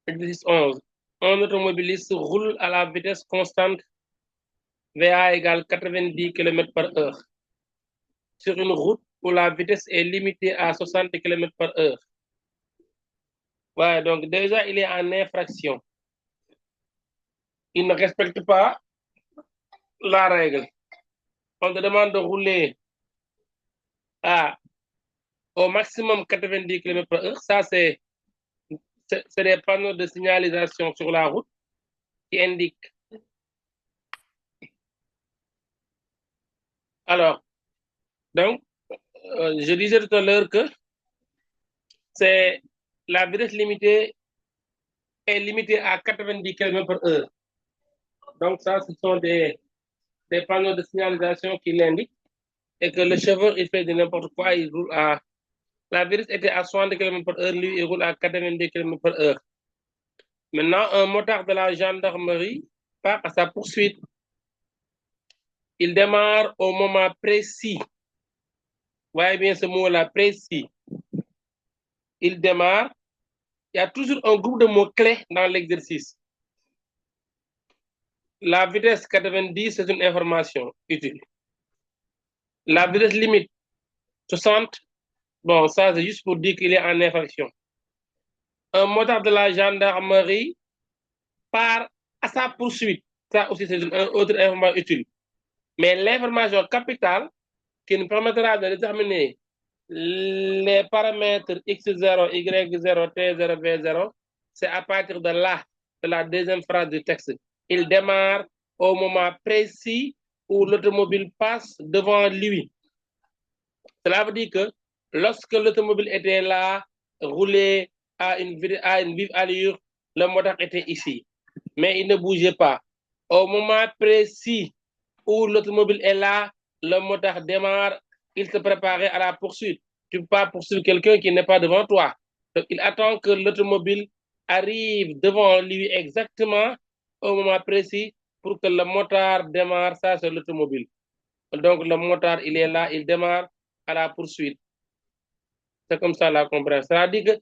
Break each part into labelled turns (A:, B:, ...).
A: Exercice 11. Un automobiliste roule à la vitesse constante VA égale 90 km par heure sur une route où la vitesse est limitée à 60 km par heure. Ouais, donc déjà, il est en infraction. Il ne respecte pas la règle. On te demande de rouler à au maximum 90 km par heure. Ça, c'est des panneaux de signalisation sur la route qui indiquent. Alors, donc, je disais tout à l'heure que c'est la vitesse limitée est limitée à 90 km par heure. Donc, ça, ce sont des panneaux de signalisation qui l'indiquent et que le chauffeur, il fait de n'importe quoi, il roule à. La vitesse était à 60 km par heure, lui, il roule à 90 km par heure. Maintenant, un motard de la gendarmerie part à sa poursuite. Il démarre au moment précis. Voyez bien ce mot-là, précis. Il démarre. Il y a toujours un groupe de mots-clés dans l'exercice. La vitesse 90, c'est une information utile. La vitesse limite 60, bon, ça c'est juste pour dire qu'il est en infraction. Un motard de la gendarmerie part à sa poursuite. Ça aussi, c'est une autre information utile. Mais l'information capitale qui nous permettra de déterminer les paramètres x0, y0, t0, v0, c'est à partir de là, de la deuxième phrase du texte. Il démarre au moment précis où l'automobile passe devant lui. Cela veut dire que lorsque l'automobile était là, roulé à une vive allure, le moteur était ici. Mais il ne bougeait pas. Au moment précis où l'automobile est là, le moteur démarre, il se préparait à la poursuite. Tu ne peux pas poursuivre quelqu'un qui n'est pas devant toi. Donc, il attend que l'automobile arrive devant lui exactement au moment précis pour que le moteur démarre. Ça, c'est l'automobile. Donc, le moteur, il est là, il démarre à la poursuite. C'est comme ça la compréhension. C'est-à-dire que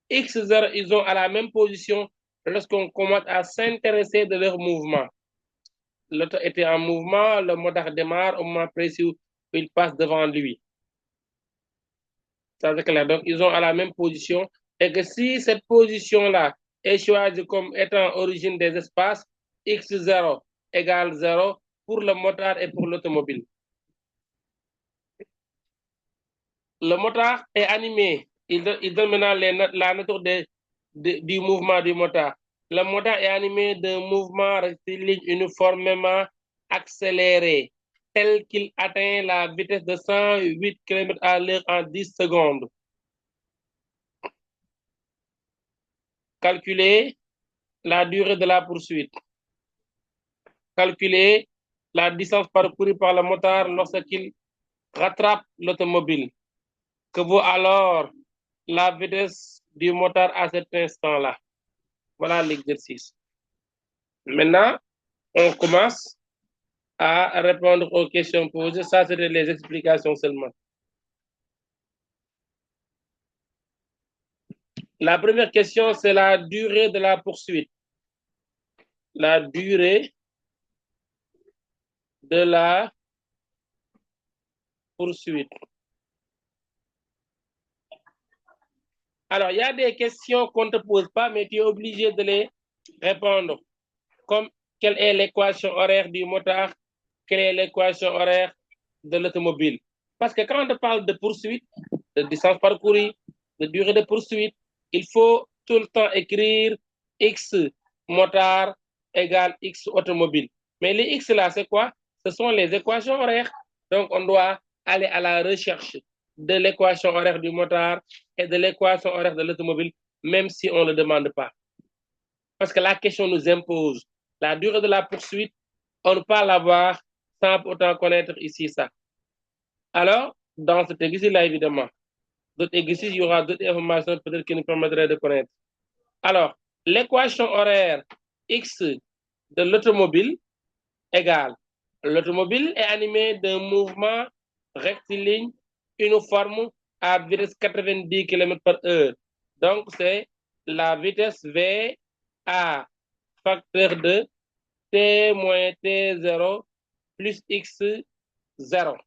A: X0, ils ont à la même position lorsqu'on commence à s'intéresser de leur mouvement. L'auto était en mouvement, le moteur démarre au moment précis où il passe devant lui. Ça, c'est clair. Donc, ils ont à la même position. Et que si cette position-là est choisie comme étant origine des espaces, x0 égale 0 pour le moteur et pour l'automobile. Le moteur est animé. Il donne maintenant la nature du mouvement du moteur. Le moteur est animé d'un mouvement rectiligne uniformément accéléré, tel qu'il atteint la vitesse de 108 km à l'heure en 10 secondes. Calculer la durée de la poursuite. Calculer la distance parcourue par le moteur lorsqu'il rattrape l'automobile. Que vaut alors la vitesse du moteur à cet instant-là? Voilà l'exercice. Maintenant, on commence à répondre aux questions posées. Ça, c'était les explications seulement. La première question, c'est la durée de la poursuite. La durée de la poursuite. Alors, il y a des questions qu'on ne te pose pas, mais tu es obligé de les répondre. Comme quelle est l'équation horaire du moteur? Quelle est l'équation horaire de l'automobile? Parce que quand on parle de poursuite, de distance parcourue, de durée de poursuite, il faut tout le temps écrire X moteur égale X automobile. Mais les X là, c'est quoi? Ce sont les équations horaires. Donc, on doit aller à la recherche de l'équation horaire du moteur et de l'équation horaire de l'automobile, même si on ne le demande pas. Parce que la question nous impose la durée de la poursuite, on ne peut pas l'avoir sans autant connaître ici ça. Alors, dans cet exercice-là, évidemment, d'autres exercices, il y aura d'autres informations peut-être qui nous permettraient de connaître. Alors, l'équation horaire X de l'automobile égale. L'automobile est animée d'un mouvement rectiligne uniforme à vitesse 90 km par heure. Donc, c'est la vitesse V A facteur de T moins T0 plus X0.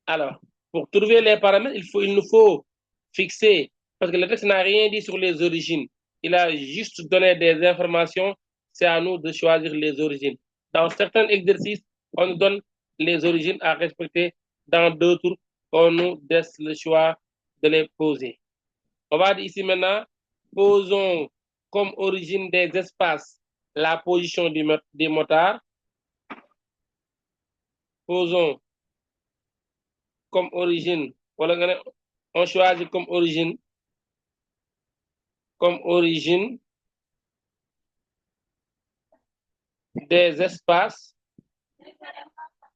A: Alors, pour trouver les paramètres, il nous faut fixer, parce que le texte n'a rien dit sur les origines. Il a juste donné des informations. C'est à nous de choisir les origines. Dans certains exercices, on nous donne les origines à respecter. Dans d'autres, on nous laisse le choix de les poser. On va dire ici maintenant, posons comme origine des espaces la position des motards. Posons comme origine, voilà, on choisit comme origine des espaces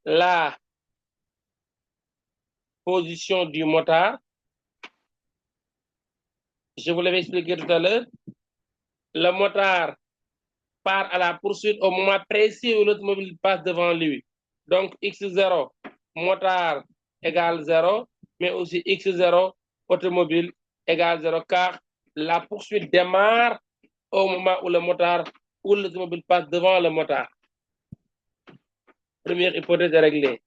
A: la position du motard. Je vous l'avais expliqué tout à l'heure. Le motard part à la poursuite au moment précis où l'automobile passe devant lui. Donc, X0, motard égale 0, mais aussi X0, automobile égale 0, car la poursuite démarre au moment où l'automobile passe devant le motard. Première hypothèse réglée.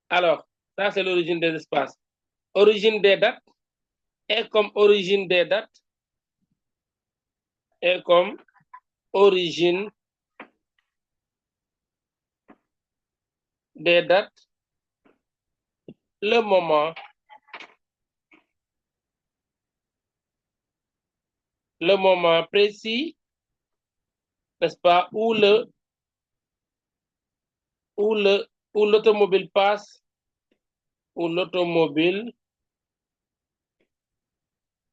A: Alors, ça c'est l'origine des espaces. Origine des dates est comme origine des dates est comme origine des dates le moment précis, n'est-ce pas, où l'automobile passe, où l'automobile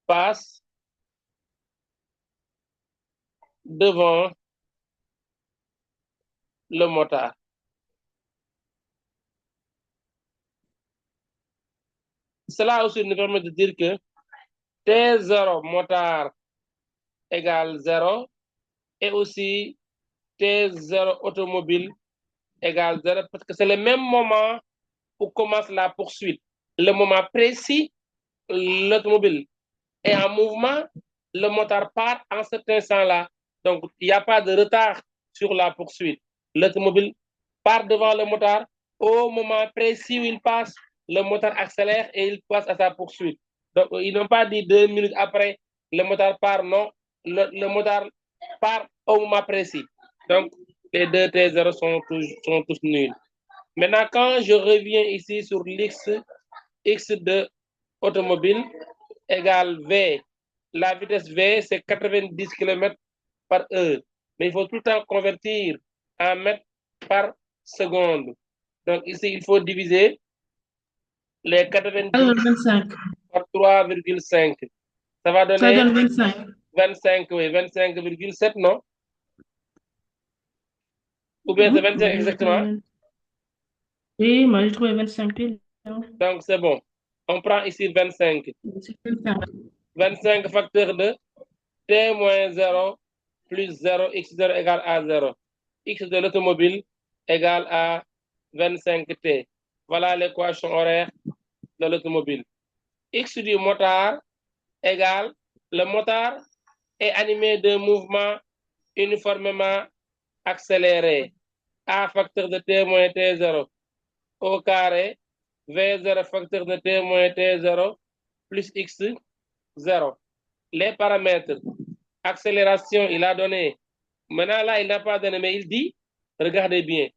A: passe devant le motard. Cela aussi nous permet de dire que T0 motard égale 0 et aussi T0 automobile égale 0 parce que c'est le même moment où commence la poursuite. Le moment précis, l'automobile est en mouvement, le motard part en cet instant-là. Donc, il n'y a pas de retard sur la poursuite. L'automobile part devant le motard. Au moment précis où il passe, le motard accélère et il passe à sa poursuite. Donc, ils n'ont pas dit 2 minutes après, le motard part, non. Le motard part au moment précis. Donc, les deux T0 sont tous nuls. Maintenant, quand je reviens ici sur X de automobile égale V, la vitesse V, c'est 90 km par heure. Mais il faut tout le temps convertir en mètres par seconde. Donc ici, il faut diviser les 90 par 3,5. Ça va donner... Ça donne 25. 25, oui, 25,7, non? Ou bien c'est 25 exactement?
B: Oui, moi j'ai trouvé 25 piles.
A: Donc c'est bon. On prend ici 25. 25 facteurs de T moins 0 plus 0, X0 égale à 0. X de l'automobile égale à 25T. Voilà l'équation horaire de l'automobile. X du motard égale, le motard est animé d'un mouvement uniformément accéléré. A facteur de T moins T0 au carré, V0 facteur de T moins T0 plus X0. Les paramètres, accélération, il a donné. Maintenant, là, il n'a pas donné, mais il dit, regardez bien,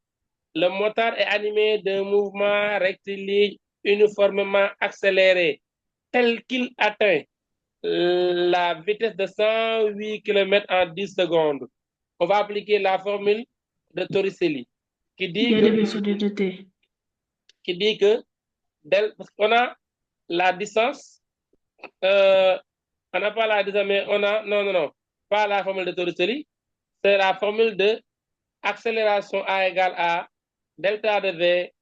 A: le motard est animé d'un mouvement rectiligne uniformément accéléré, tel qu'il atteint la vitesse de 108 km en 10 secondes. On va appliquer la formule de Torricelli qui dit que parce qu'on a la distance, on n'a pas la distance, mais on a, non, pas la formule de Torricelli, c'est la formule de accélération A égale à delta de V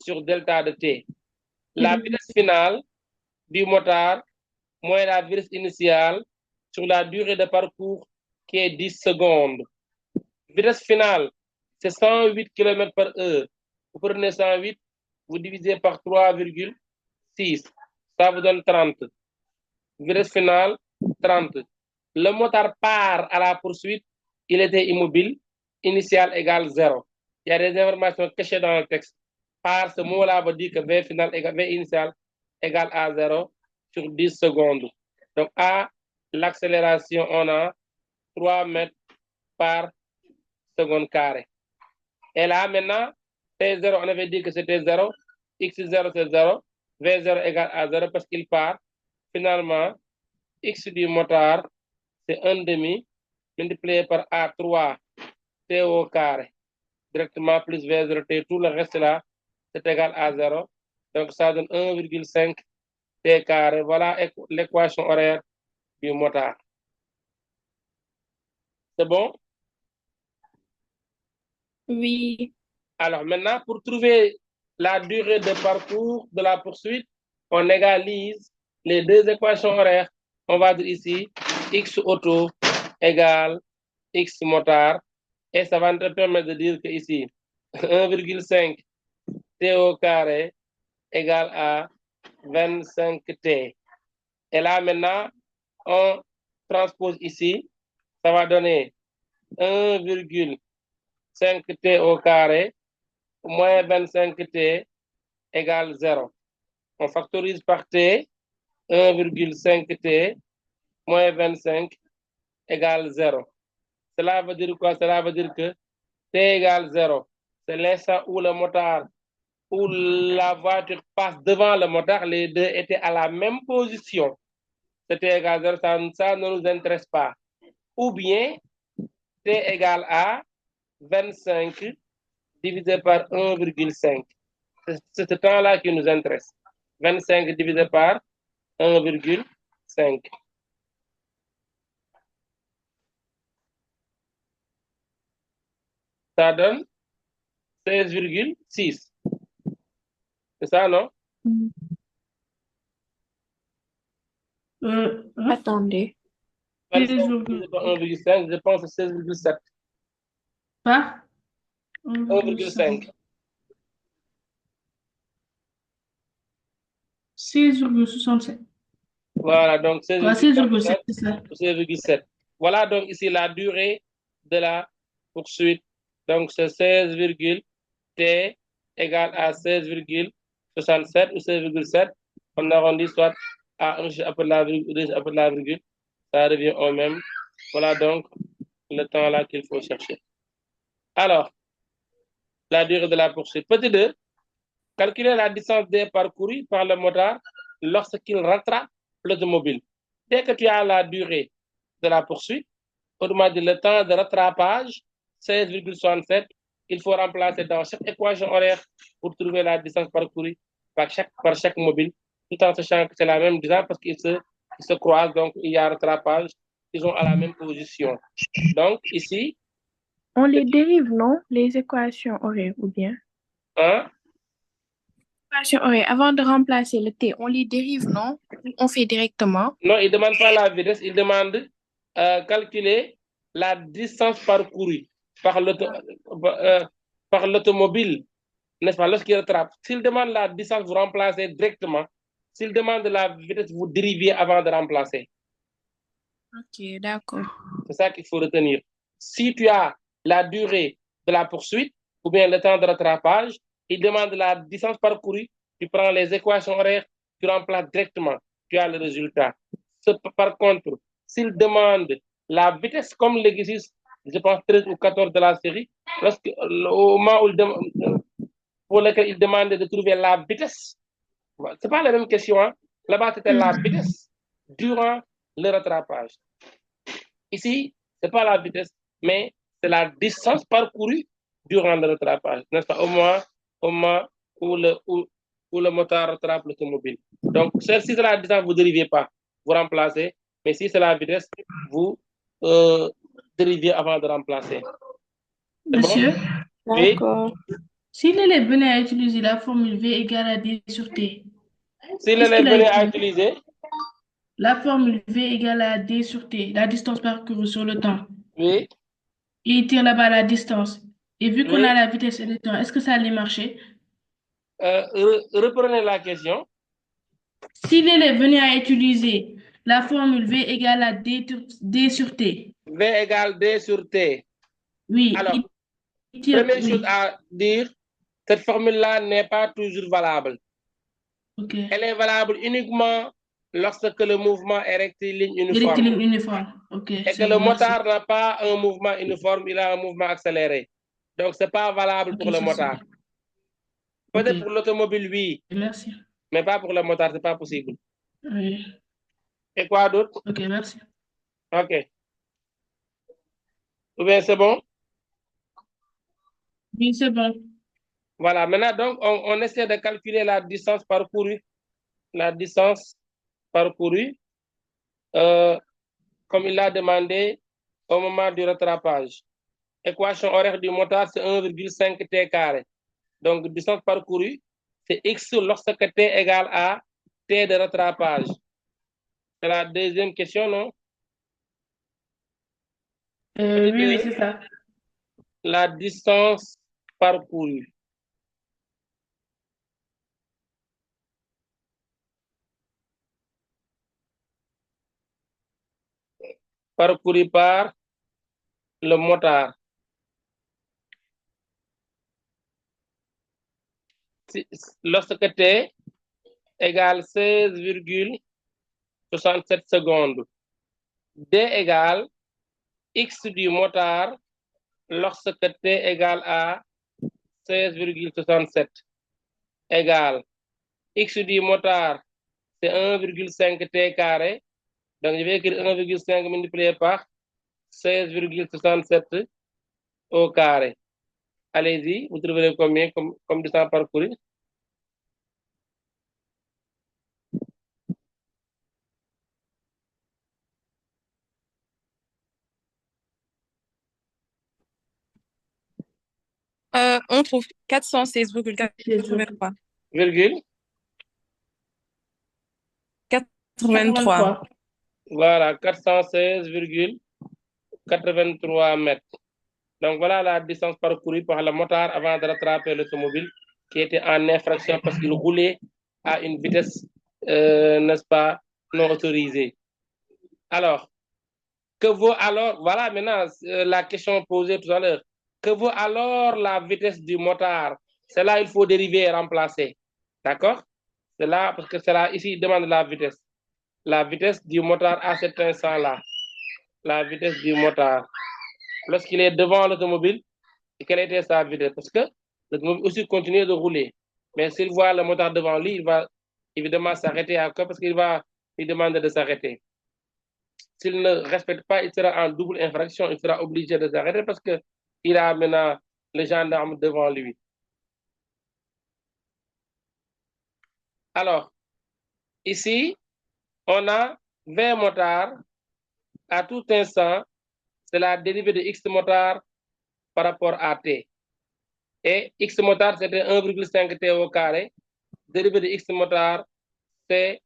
A: sur delta de T. La vitesse finale du motard moins la vitesse initiale sur la durée de parcours qui est 10 secondes. Vitesse finale, c'est 108 km par heure. Vous prenez 108, vous divisez par 3,6. Ça vous donne 30. Vitesse finale, 30. le motard part à la poursuite, il était immobile, initial égale 0. Il y a des informations cachées dans le texte. Par ce mot-là veut dire que V final égale V initial égale à 0 sur 10 secondes. Donc, à l'accélération, on a 3 mètres par seconde carré. Et là, maintenant, T0, on avait dit que c'était 0, X0 c'est 0, V0 égale à 0 parce qu'il part. Finalement, X du motard, c'est 1 demi multiplié par A3 T au carré, directement plus V0 T, tout le reste là, c'est égal à 0. Donc, ça donne 1,5 T carré. Voilà l'équation horaire du motard. C'est bon?
C: Oui.
A: Alors, maintenant, pour trouver la durée de parcours de la poursuite, on égalise les deux équations horaires. On va dire ici, X auto égale X motard. Et ça va nous permettre de dire que ici, 1,5 T au carré égale à 25 T. Et là, maintenant, on transpose ici, ça va donner 1,5 T au carré moins 25 T égale 0. On factorise par T, 1,5 T moins 25 égale 0. Cela veut dire quoi? Cela veut dire que T égale 0. C'est l'instant où le motard, où la voiture passe devant le motard, les deux étaient à la même position. T égale 0, ça ne nous intéresse pas. Ou bien, T égale à 25 divisé par 1,5. C'est ce temps-là qui nous intéresse. 25 divisé par 1,5. Ça donne 16,6. C'est ça, non?
C: Attendez.
A: 25 divisé par 1,5, je pense que c'est 16,7.
B: Pas
A: 1,5.
B: 6,67.
A: Voilà, donc
B: 16,7, c'est ça.
A: 16,7. Voilà donc ici la durée de la poursuite. Donc c'est 16, T égale à 16,67 ou 16,7. On arrondit soit à un après la virgule, ça revient au même. Voilà donc le temps là qu'il faut chercher. Alors, la durée de la poursuite. Petit 2, calculer la distance D parcourue par le motard lorsqu'il rattrape l'automobile. Dès que tu as la durée de la poursuite, autrement dit le temps de rattrapage, 16,67, il faut remplacer dans chaque équation horaire pour trouver la distance parcourue par chaque mobile, tout en sachant que c'est la même distance parce qu'ils se croisent, donc il y a rattrapage, ils sont à la même position. Donc ici...
C: On les dérive, non? Les équations horaires, ou bien?
A: Hein?
C: Équations horaires, avant de remplacer le T, on les dérive, non? On fait directement.
A: Non, il ne demande pas la vitesse, il demande calculer la distance parcourue par l'automobile, n'est-ce pas, lorsqu'il rattrape. S'il demande la distance, vous remplacez directement. S'il demande la vitesse, vous dérivez avant de remplacer.
C: Ok, d'accord.
A: C'est ça qu'il faut retenir. Si tu as la durée de la poursuite ou bien le temps de rattrapage, il demande la distance parcourue, tu prends les équations horaires, tu remplaces directement, tu as le résultat. Par contre, s'il demande la vitesse comme l'exercice, je pense 13 ou 14 de la série, au moment où pour lequel il demande de trouver la vitesse, c'est pas la même question. Hein? Là-bas, c'était la vitesse durant le rattrapage. Ici, c'est pas la vitesse, mais c'est la distance parcourue durant le rattrapage, n'est-ce pas? Au moment où le moteur rattrape l'automobile. Donc, si c'est la distance, vous ne dérivez pas, vous remplacez, mais si c'est la vitesse, vous dérivez avant de remplacer.
B: Monsieur,
A: bon? Oui.
C: D'accord.
B: Si l'élève venait à utiliser la formule V égale à D sur T,
A: si l'élève venait à utiliser
B: la formule V égale à D sur T, la distance parcourue sur le temps.
A: Oui.
B: Et il tire là-bas la distance. Et vu qu'on
A: Oui.
B: a la vitesse et le temps, est-ce que ça allait marcher?
A: Reprenez la question.
B: Si l'élève venait à utiliser La formule V égale à D sur T.
A: V égale D sur T.
B: Oui.
A: Alors, première chose à dire, cette formule-là n'est pas toujours valable.
B: Okay.
A: Elle est valable uniquement lorsque le mouvement est rectiligne uniforme.
B: Rectiligne uniforme. Okay,
A: et que le motard n'a pas un mouvement uniforme, il a un mouvement accéléré. Donc, ce n'est pas valable pour le motard. Peut-être pour l'automobile, oui.
B: Merci.
A: Mais pas pour le motard, ce n'est pas possible.
B: Oui.
A: Et quoi d'autre?
B: Ok, merci.
A: Ok. Ou bien c'est bon?
B: Oui, c'est bon.
A: Voilà, maintenant, donc, on essaie de calculer la distance parcourue. La distance parcourue, comme il l'a demandé au moment du rattrapage. Équation horaire du motard, c'est 1,5 t carré. Donc, distance parcourue, c'est x lorsque t égale à t de rattrapage. C'est la deuxième question, non?
B: Oui, c'est ça.
A: La distance parcourue. Parcourue par le motard. Lorsque t égale 16,67 secondes. D égale x du motard lorsque t égale à 16,67 égale x du motard, c'est 1,5 t carré. Donc, je vais écrire 1,5 multiplié par 16,67 au carré. Allez-y, vous trouverez combien comme distance parcourue?
C: On trouve 416,83.
A: Virgule?
C: 83.
A: Voilà, 416,83 mètres. Donc, voilà la distance parcourue par le motard avant de rattraper l'automobile qui était en infraction parce qu'il roulait à une vitesse, n'est-ce pas, non autorisée. Alors, que vaut alors, voilà maintenant la question posée tout à l'heure, que vaut alors la vitesse du motard? C'est là il faut dériver et remplacer. D'accord? C'est là, parce que c'est là, ici, il demande la vitesse. La vitesse du motard à cet instant-là. La vitesse du motard. Lorsqu'il est devant l'automobile, et quelle était sa vitesse? Parce que l'automobile aussi continue de rouler. Mais s'il voit le motard devant lui, il va évidemment s'arrêter à quoi? Parce qu'il va lui demander de s'arrêter. S'il ne respecte pas, il sera en double infraction. Il sera obligé de s'arrêter parce qu'il a maintenant le gendarme devant lui. Alors, ici, on a 20 motards. À tout instant, c'est la dérivée de x motard par rapport à t. Et x motard, c'était 1,5 t au carré. Dérivée de x motard, c'est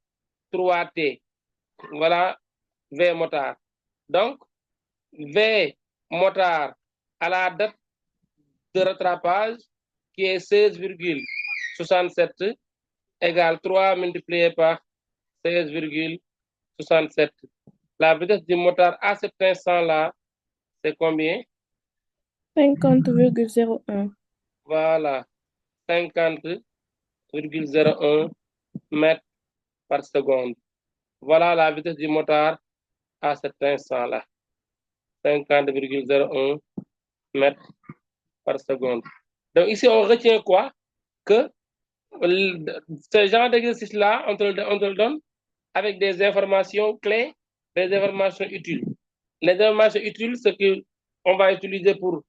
A: 3t. Voilà, V motard. Donc, V motard à la date de rattrapage, qui est 16,67, égale 3 multiplié par 16,67. La vitesse du motard à cet instant-là, c'est combien?
C: 50,01.
A: Voilà, 50,01 mètres par seconde. Voilà la vitesse du motard à cet instant-là. 50,01 mètres par seconde. Donc ici, on retient quoi? Que ce genre d'exercice-là, on te le donne avec des informations clés, des informations utiles. Les informations utiles, c'est qu'on va utiliser pour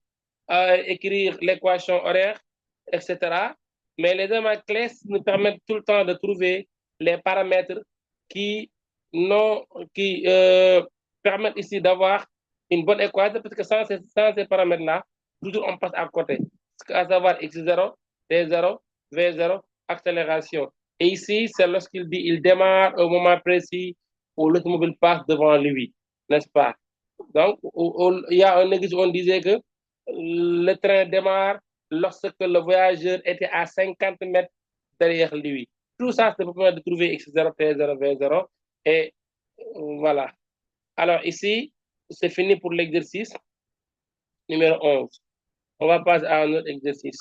A: écrire l'équation horaire, etc. Mais les éléments clés nous permettent tout le temps de trouver les paramètres qui permettent ici d'avoir une bonne équation, parce que sans ces paramètres-là, toujours on passe à côté. À savoir x0, t0, v0, accélération. Et ici, c'est lorsqu'il dit il démarre au moment précis où l'automobile passe devant lui, n'est-ce pas? Donc, il y a un exercice où on disait que le train démarre lorsque le voyageur était à 50 mètres derrière lui. Tout ça, c'est pour permettre de trouver x0, t0, v0 et Voilà. Alors ici, c'est fini pour l'exercice numéro 11. On va passer à un autre exercice.